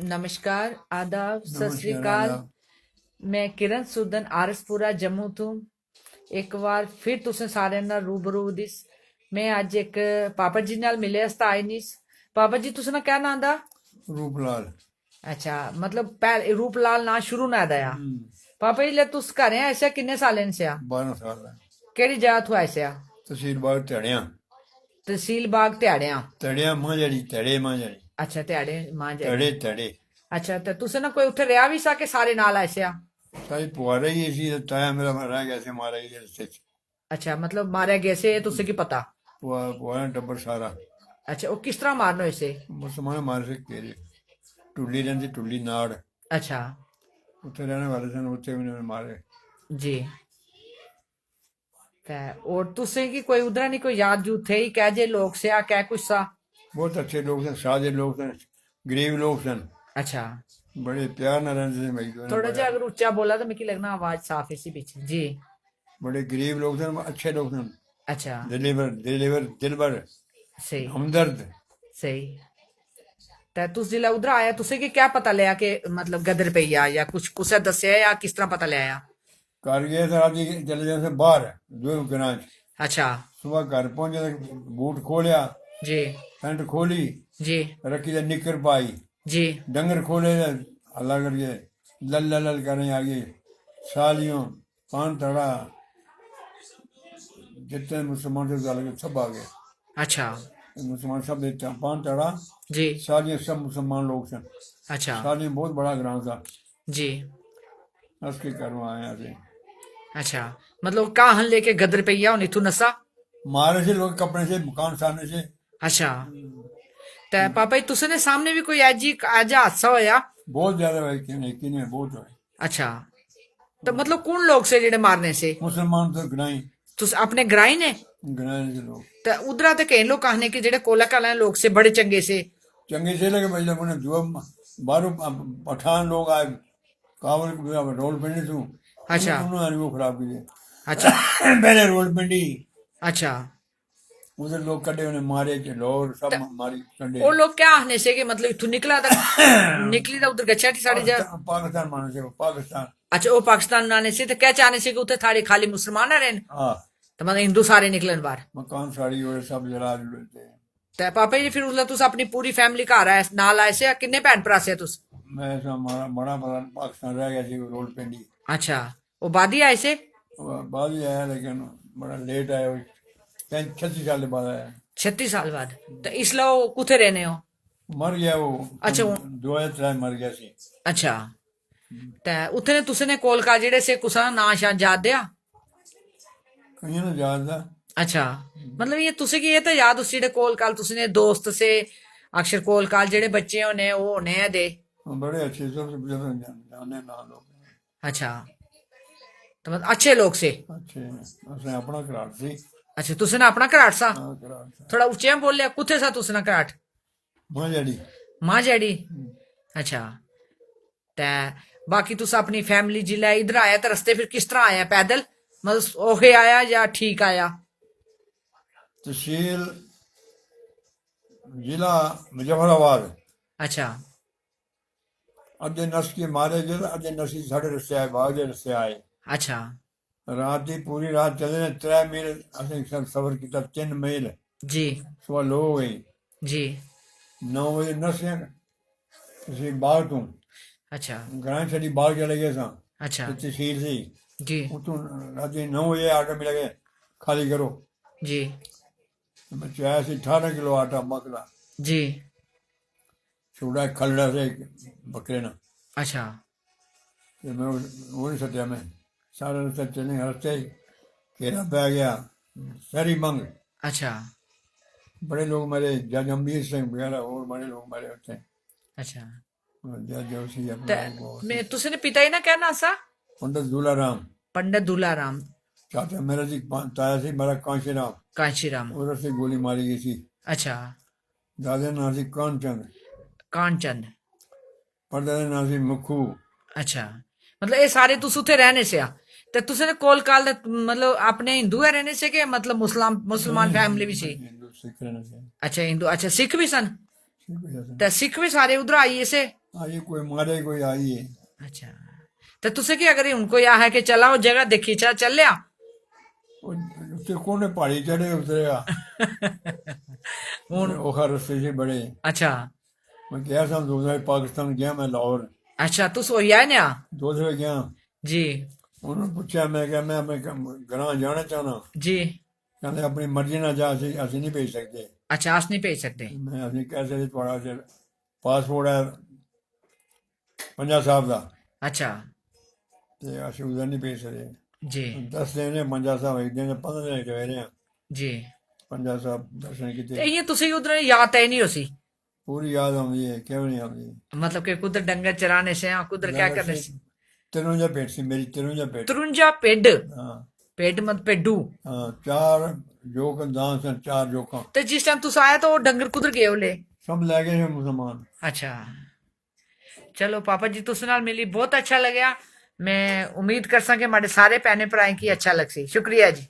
नमस्कार, आदाब, सत श्री नमस्कार अकाल। आदाब। मैं किरण सुदन आरसपुरा जम्मू तो एक बार फिर तुसें सारें नाल रूबरू दिस। मैं अज एक पापा जी नाल मिले हस्ता आई नीस। पापा जी तुसें ना क्या नां दा? रूपलाल। अच्छा, मतलब पहले रूपलाल ना शुरू ना दया। पापा जी ले तुस घरें ऐसे किन्ने सालें से आ? 12 साल है। केड़ी जगह तू ऐसे आ? तहसील बाग धड़िया। तहसील बाग ध्याड़ियां। धड़िया मां जड़ी धड़े मां जड़ी अच्छा, ध्याड़े मां धड़े जड़ी। धड़े अच्छा, तो तुसें ना कोई उत्थे रहा भी सा के सारे नाल ऐसे आ? सारी पुआरा ही इसी ताया मेरा रह गया से मारा ही रस्ते च। अच्छा, मतलब मारे गए से तुसें की पता? पुआरा टब्बर सारा अच्छा, वो किस तरह मारने हुए से? मुसलमान मारे से केरे टुल्ली रहती टुल्ली नाड़ अच्छा उत्थे रहने वाले सन उत्थे उन्होंने मारे। जी। और तुसें की कोई उधर नहीं कोई याद जूत थे ही कह जे लोग से आ क्या कुछ सा? बहुत अच्छे लोग सन, सादे लोग सन, गरीब लोग सन, अच्छा, बड़े प्यार न रहते थे भाई दोनों। थोड़ा बड़ा जा अगर ऊंचा बोला तो मुझे लगना आवाज साफ इसी पीछे जी। बड़े गरीब लोग सन, अच्छे लोग सन, अच्छा, दिलेवर दिलेवर दिलबर सही हमदर्द। सही। ते तुस जिला उधर आया तुसें की क्या पता लिया कि मतलब गदर पे आ या कुछ कुछ दसिया या किस तरह पता लिया? घर गए थे राती चले जाते बाहर दो ग्रां च। अच्छा सुबह घर पहुंचे तो बूट खोलिया, जी पैंट खोली, जी रखी तो निकर पाई, जी। डंगर खोले तो हल्ला करके लल लल लल करने आ गए सालियों पान तड़ा जितने मुसलमान थे गल के सब आ गए। अच्छा मुसलमान सब देते पान तड़ा जी। सालियाँ सब मुसलमान लोग सन। अच्छा सालियाँ बहुत बड़ा ग्रां था। जी। हंस के घरों आए थे। अच्छा, मतलब कहाँ लेके गदर पे आ इथू नसा? मारे से लोग कपड़े से मकान सामने से। अच्छा, ते पापा जी तुसें ने सामने भी कोई अज हादसा होया? बहुत ज्यादा भाई किने बहुत भाई। अच्छा, तो मतलब कौन लोग से जेड़े मारने से? मुसलमान तो गनाई तुस अपने ग्राई ने? गनाई के लोग ते उधरा ते कई लोग कहने के जेड़े कोला काला लोग से बड़े चंगे से। चंगे से लगे भाई लोगों ने जो बाहरों पठान लोग आए काबल रोल पिंडी तू अच्छा उन्होंने वो खराब की अच्छा पहले रोल पिंडी अच्छा। उधर लोग कटे उन्हें मारे लाहौर ते सब मारी कंडे। वो लोग क्या आखने से कि मतलब इथू निकला था निकली था उधर गच्छा थी साड़ी जा? पाकिस्तान पाकिस्तान माने से पाकिस्तान। अच्छा, वो पाकिस्तान आने से तो क्या चाहने से कि उथे थारे खाली मुसलमान रहे हाँ तो मतलब हिंदू सारे निकलन बाहर? मकान साड़ी और सब जला देते। ते पापा जी फिर उसले तुस अपनी पूरी फैमिली घर आए नाल आए से किन्ने भैन भरा से तुस? मैं ऐसा बड़ा बड़ा पाकिस्तान रह गया थी रोल पिंडी। अच्छा, वो बाद ही आए से? बाद ही आया लेकिन बड़ा लेट आया 36 साल बाद आया। 36 साल बाद? तो इसलिए वो कुथे रहने हो? मर गया वो। अच्छा 2003 मर गया सी। अच्छा। ते उत्थे ने तुसने कोल का जेड़े से कुसा ना शान याद दिया? कहीं ना याद था। अच्छा, मतलब ये तुसे की ये तो याद उस जेड़े कोल काल तुसने दोस्त से अक्षर कोल काल जेड़े बच्चे होने वो होने हैं दे? बड़े अच्छे सब जाने ना लोग अच्छा, तो मतलब अच्छे लोग से? अच्छे हैं। उसने अपना घराट सी। अच्छा, तुसने अपना घराट सा? हाँ घराट था थोड़ा ऊंचे में बोल लिया कुथे सा तुसना घराट? मां जड़ी। मां जैडी? अच्छा। ते बाकी तुस अपनी फैमिली जिले इधर आया तो रस्ते फिर किस तरह आया? पैदल मतलब ओहे आया या ठीक आया? तहसील जिला मुजफ्फराबाद। अच्छा अद्धे नस के मारे गए अद्धे नसी साढ़े रस्ते आए बाग दे रस्ते आए। अच्छा रात की पूरी रात चले ने 3 मील असें सफर किया 3 मील। जी सुबह लो हो गई जी। 9 बजे नसे तहसील बाग तू अच्छा ग्रां छड़ी बाग चले गए सा अच्छा तहसील सी। जी उतों रात 9 बजे आटा मिल गए खाली करो। जी बच्चे आया सी 18 किलो आटा मकला जी। छोड़ा खलड़ा से बकरे ना। अच्छा फिर मैं वो नहीं सत्या मैं सारा रास्ता चले रास्ते घेरा पै गया सारी मंग। अच्छा बड़े लोग मरे जज अम्बीर सिंह वगैरह और बड़े लोग मरे होते हैं। अच्छा। जज उसी ते अपना वो मैं तुसने पिता ही ना कहना सा? पंडित दूला राम। पंडित दूलाराम चाचा मेरा सी ताया सी मेरा कांशी राम कांशीराम। और से गोली मारी गई थी। अच्छा, दादे नाम सी कानचंद कानचंद। परदादे नाम सी मुखू। अच्छा, मतलब ये सारे तुस उथे रहने से आ ते तुसने कोल काल दे मतलब अपने हिंदू है रहने से के मतलब मुसलमान फैमिली भी सी? हिंदू सिख रहना चाहिए। अच्छा हिंदू। अच्छा सिख भी सन? सिख भी रहते हैं। ते सिख भी सारे उधर आइए से? आई कोई मारे कोई आई है अच्छा तो तुसे क्या करी उनको यहाँ है कि चलाओ जगह देखी चल लिया उससे कोने पहाड़ी चढ़े उतरेगा हूं औखा रस्ते से बड़े अच्छा मैं गया था 2 दफे पाकिस्तान गया मैं लाहौर अच्छा तू सोई आए ना 2 दफे गया जी उन्होंने पूछा मैं क्या मैं अपने घर जाना चाहना जी कहते अपनी मर्जी ना जा असं नहीं भेज सकते अच्छा अस नहीं भेज सकते मैं असं कह सकते थोड़ा पासपोर्ट है पंजा साहब का अच्छा ते अस उधर नहीं भेज सकते जी 10 दिन ने पंजा साहब एक दिन 15 दिन रहे रहे जी पंजा साहब दर्शन ਤੇ किए ਇਹ ਤੁਸੀਂ ਉਧਰ ਯਾਦ ਹੈ ਨਹੀਂ ਹੋਸੀ पूरी याद आती है क्यों नहीं आती मतलब कि कुदर डंगर चराने से या कुदर क्या करने से तिरुंजा पेट सी मेरी तिरुंजा पेट 53 पेड हाँ पेड मत पेडू हाँ 4 जोक दान सन 4 जोका ਤੇ ਜਿਸ ਟਾਈਮ ਤੁਸੀਂ ਆਇਆ ਤਾਂ ਉਹ ਡੰਗਰ ਕੁਦਰ ਗਏ ਹੋਲੇ सब लै गए हैं मुसलमान अच्छा चलो पापा जी तुस नाल मिली बहुत अच्छा लग्या मैं उम्मीद कर सा कि हमारे सारे भैने भराएं की अच्छा लगसी शुक्रिया जी